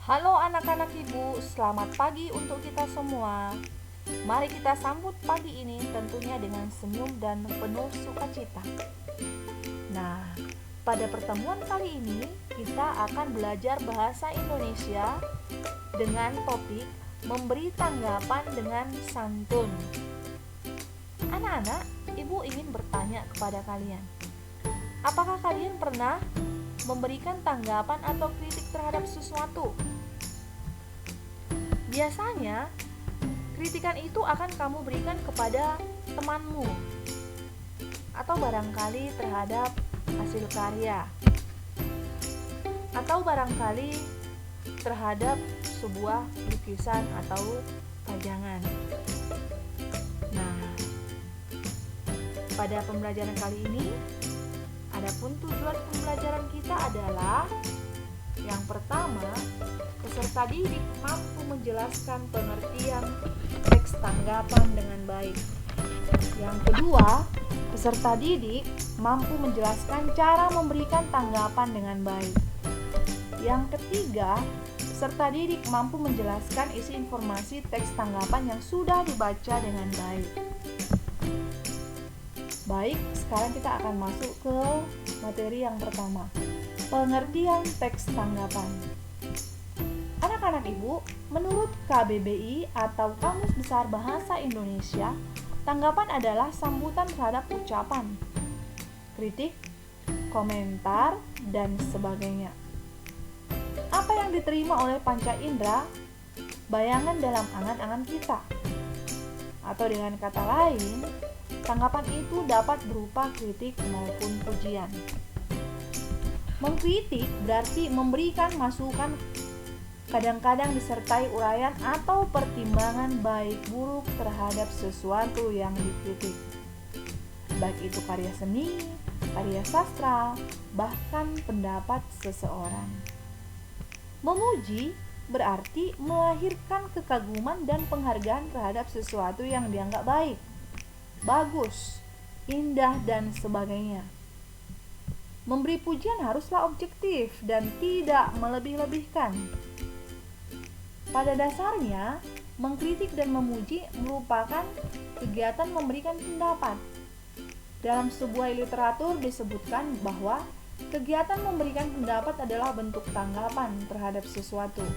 Halo anak-anak ibu, selamat pagi untuk kita semua. Mari kita sambut pagi ini tentunya dengan senyum dan penuh sukacita. Nah, pada pertemuan kali ini kita akan belajar bahasa Indonesia dengan topik memberi tanggapan dengan santun. Anak-anak, ibu ingin bertanya kepada kalian. Apakah kalian pernah memberikan tanggapan atau kritik terhadap sesuatu? Biasanya, kritikan itu akan kamu berikan kepada temanmu atau barangkali terhadap hasil karya atau barangkali terhadap sebuah lukisan atau pajangan. Nah, pada pembelajaran kali ini, adapun tujuan pembelajaran kita adalah yang pertama, peserta didik mampu menjelaskan pengertian teks tanggapan dengan baik. Yang kedua, peserta didik mampu menjelaskan cara memberikan tanggapan dengan baik. Yang ketiga, peserta didik mampu menjelaskan isi informasi teks tanggapan yang sudah dibaca dengan baik. Baik, sekarang kita akan masuk ke materi yang pertama. Pengertian teks tanggapan. Anak-anak ibu, menurut KBBI atau Kamus Besar Bahasa Indonesia, tanggapan adalah sambutan terhadap ucapan, kritik, komentar, dan sebagainya. Apa yang diterima oleh panca indera, bayangan dalam angan-angan kita. Atau dengan kata lain, tanggapan itu dapat berupa kritik maupun pujian. Mengkritik berarti memberikan masukan, kadang-kadang disertai uraian atau pertimbangan baik buruk terhadap sesuatu yang dikritik. Baik itu karya seni, karya sastra, bahkan pendapat seseorang. Memuji berarti melahirkan kekaguman dan penghargaan terhadap sesuatu yang dianggap baik, bagus, indah, dan sebagainya. Memberi pujian haruslah objektif dan tidak melebih-lebihkan. Pada dasarnya, mengkritik dan memuji merupakan kegiatan memberikan pendapat. Dalam sebuah literatur disebutkan bahwa kegiatan memberikan pendapat adalah bentuk tanggapan terhadap sesuatu.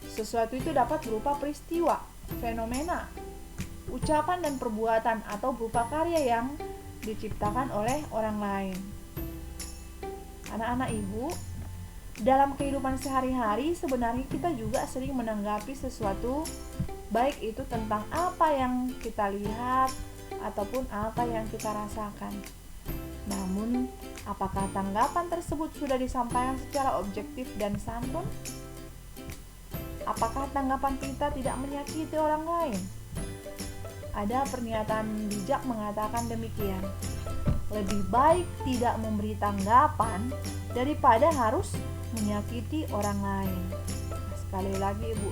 Sesuatu itu dapat berupa peristiwa, fenomena, ucapan dan perbuatan atau berupa karya yang diciptakan oleh orang lain. Anak-anak ibu, dalam kehidupan sehari-hari sebenarnya kita juga sering menanggapi sesuatu, baik itu tentang apa yang kita lihat ataupun apa yang kita rasakan. Namun, apakah tanggapan tersebut sudah disampaikan secara objektif dan santun? Apakah tanggapan kita tidak menyakiti orang lain? Ada pernyataan bijak mengatakan demikian. Lebih baik tidak memberi tanggapan daripada harus menyakiti orang lain. Nah, sekali lagi ibu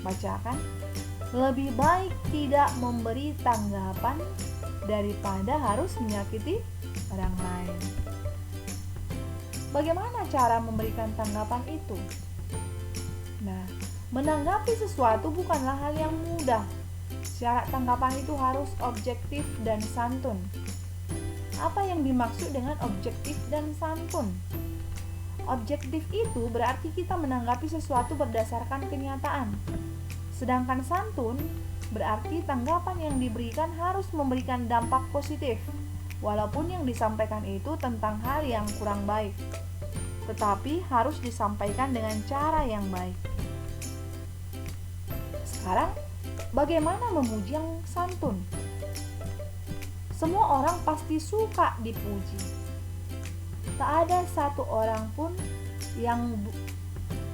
bacakan. Lebih baik tidak memberi tanggapan daripada harus menyakiti orang lain. Bagaimana cara memberikan tanggapan itu? Nah, menanggapi sesuatu bukanlah hal yang mudah. Syarat tanggapan itu harus objektif dan santun. Apa yang dimaksud dengan objektif dan santun? Objektif itu berarti kita menanggapi sesuatu berdasarkan kenyataan. Sedangkan santun berarti tanggapan yang diberikan harus memberikan dampak positif, walaupun yang disampaikan itu tentang hal yang kurang baik, tetapi harus disampaikan dengan cara yang baik. Sekarang, bagaimana memuji yang santun? Semua orang pasti suka dipuji. Tak ada satu orang pun yang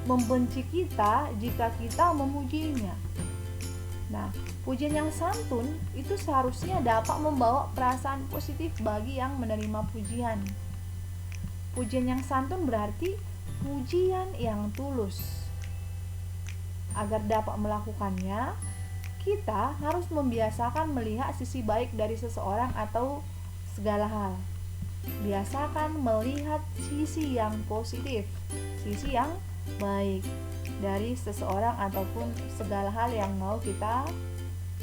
membenci kita jika kita memujinya. Nah, pujian yang santun itu seharusnya dapat membawa perasaan positif bagi yang menerima pujian. Pujian yang santun berarti pujian yang tulus. Agar dapat melakukannya, kita harus membiasakan melihat sisi baik dari seseorang atau segala hal. Biasakan melihat sisi yang positif, sisi yang baik dari seseorang ataupun segala hal yang mau kita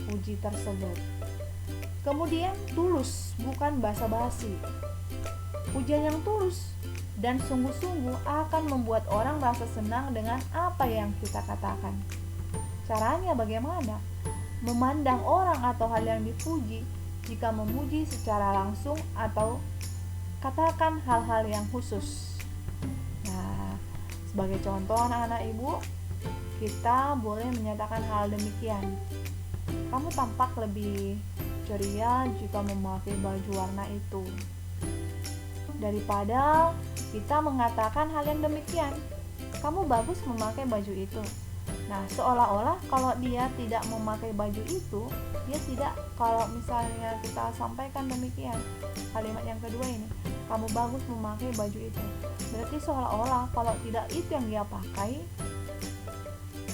puji tersebut. Kemudian tulus, bukan basa-basi. Pujian yang tulus dan sungguh-sungguh akan membuat orang merasa senang dengan apa yang kita katakan. Caranya bagaimana? Memandang orang atau hal yang dipuji, jika memuji secara langsung atau katakan hal-hal yang khusus. Nah, sebagai contoh anak-anak ibu, kita boleh menyatakan hal demikian. Kamu tampak lebih ceria jika memakai baju warna itu. Daripada kita mengatakan hal yang demikian, kamu bagus memakai baju itu. Nah, seolah-olah kalau dia tidak memakai baju itu, dia tidak, kalau misalnya kita sampaikan demikian, kalimat yang kedua ini, kamu bagus memakai baju itu, berarti seolah-olah kalau tidak itu yang dia pakai,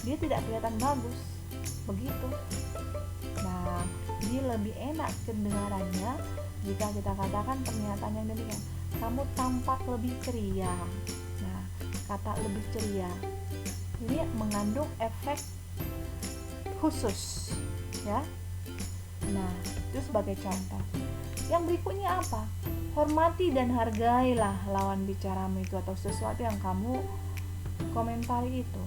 dia tidak kelihatan bagus, begitu. Nah, jadi lebih enak kedengarannya jika kita katakan pernyataan yang demikian, kamu tampak lebih ceria. Nah, kata lebih ceria ini mengandung efek khusus, ya. Nah, itu sebagai contoh. Yang berikutnya apa? Hormati dan hargailah lawan bicaramu itu atau sesuatu yang kamu komentari itu.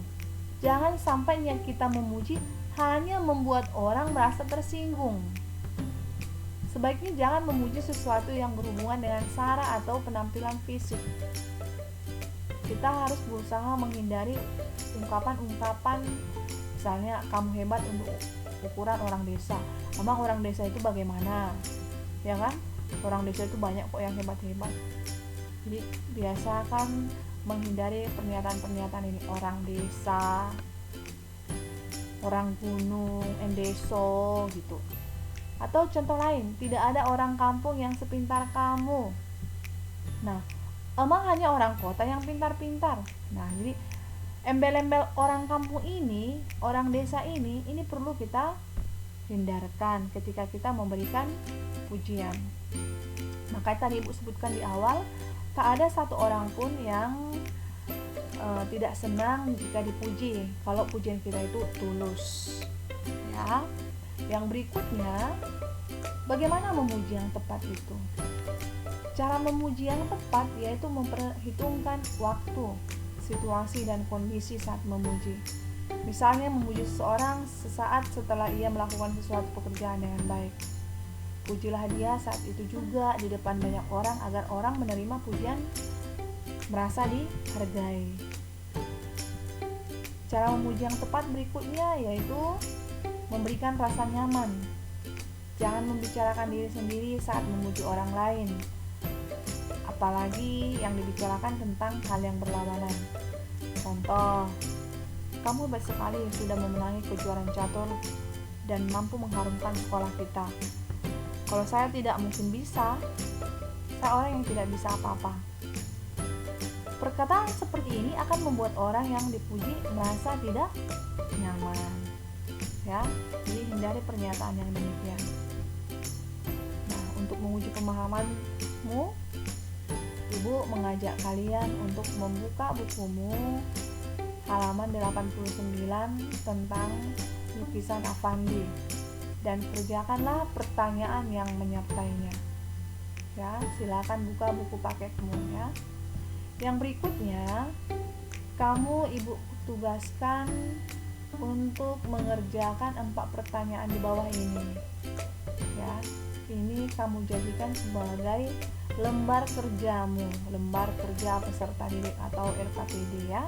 Jangan sampai yang kita memuji hanya membuat orang merasa tersinggung. Sebaiknya jangan memuji sesuatu yang berhubungan dengan sara atau penampilan fisik. Kita harus berusaha menghindari ungkapan-ungkapan, misalnya kamu hebat untuk ukuran orang desa. Emang orang desa itu bagaimana? Ya kan? Orang desa itu banyak kok yang hebat-hebat. Jadi biasakan menghindari pernyataan-pernyataan ini, orang desa, orang gunung, endeso gitu. Atau contoh lain, tidak ada orang kampung yang sepintar kamu. Nah, emang hanya orang kota yang pintar-pintar. Nah, jadi embel-embel orang kampung ini, orang desa ini perlu kita hindarkan ketika kita memberikan pujian. Makanya tadi Ibu sebutkan di awal, tak ada satu orang pun yang tidak senang jika dipuji kalau pujian kita itu tulus, ya. Yang berikutnya, bagaimana memuji yang tepat itu? Cara memuji yang tepat yaitu memperhitungkan waktu, situasi dan kondisi saat memuji. Misalnya memuji seseorang sesaat setelah ia melakukan sesuatu pekerjaan dengan baik. Pujilah dia saat itu juga di depan banyak orang agar orang menerima pujian merasa dihargai. Cara memuji yang tepat berikutnya yaitu memberikan rasa nyaman. Jangan membicarakan diri sendiri saat memuji orang lain, apalagi yang dibicarakan tentang hal yang berlawanan. Contoh, kamu hebat sekali sudah memenangi kejuaraan catur dan mampu mengharumkan sekolah kita. Kalau saya tidak mungkin bisa, saya orang yang tidak bisa apa-apa. Perkataan seperti ini akan membuat orang yang dipuji merasa tidak nyaman, ya. Jadi hindari pernyataan yang demikian. Nah, untuk menguji pemahamanmu, Ibu mengajak kalian untuk membuka bukumu halaman 89 tentang lukisan Avandi dan kerjakanlah pertanyaan yang menyertainya. Ya, silakan buka buku paketmu, ya. Yang berikutnya, kamu Ibu tugaskan untuk mengerjakan 4 pertanyaan di bawah ini. Ya, ini kamu jadikan sebagai lembar kerjamu, lembar kerja peserta didik atau LKPD, ya.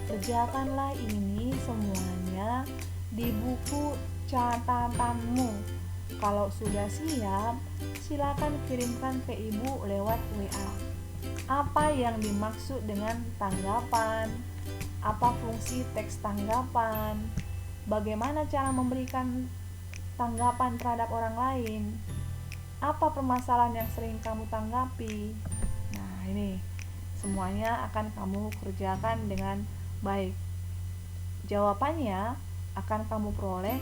Kerjakanlah ini semuanya di buku catatanmu. Kalau sudah siap, silakan kirimkan ke Ibu lewat WA. Apa yang dimaksud dengan tanggapan? Apa fungsi teks tanggapan? Bagaimana cara memberikan tanggapan terhadap orang lain? Apa permasalahan yang sering kamu tanggapi? Nah, ini semuanya akan kamu kerjakan dengan baik. Jawabannya akan kamu peroleh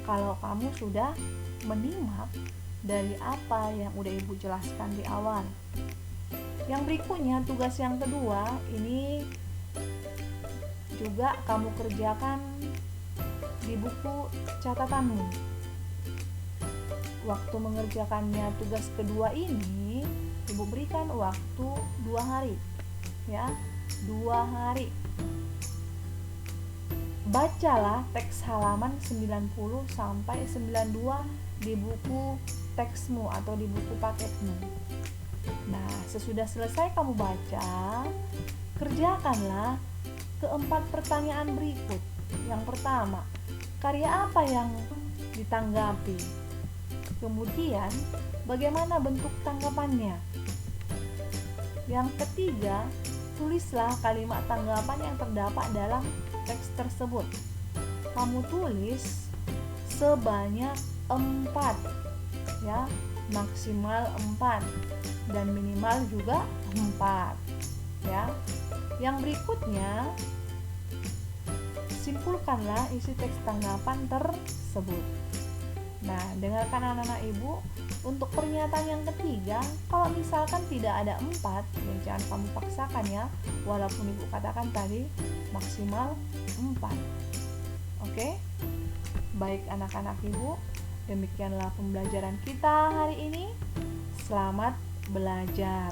kalau kamu sudah menyimak dari apa yang udah Ibu jelaskan di awal. Yang berikutnya, tugas yang kedua, ini juga kamu kerjakan di buku catatanmu. Waktu mengerjakannya tugas kedua ini, Ibu berikan waktu 2 hari. Ya, 2 hari. Bacalah teks halaman 90 sampai 92 di buku teksmu atau di buku paketmu. Nah, sesudah selesai kamu baca, kerjakanlah keempat pertanyaan berikut. Yang pertama, karya apa yang ditanggapi? Kemudian, bagaimana bentuk tanggapannya? Yang ketiga, tulislah kalimat tanggapan yang terdapat dalam teks tersebut. Kamu tulis sebanyak 4, ya, maksimal 4 dan minimal juga 4, ya. Yang berikutnya, simpulkanlah isi teks tanggapan tersebut. Nah, dengarkan anak-anak Ibu, untuk pernyataan yang ketiga, kalau misalkan tidak ada 4, ya jangan kamu paksakan ya, walaupun Ibu katakan tadi maksimal 4. Oke? Baik anak-anak Ibu, demikianlah pembelajaran kita hari ini. Selamat belajar.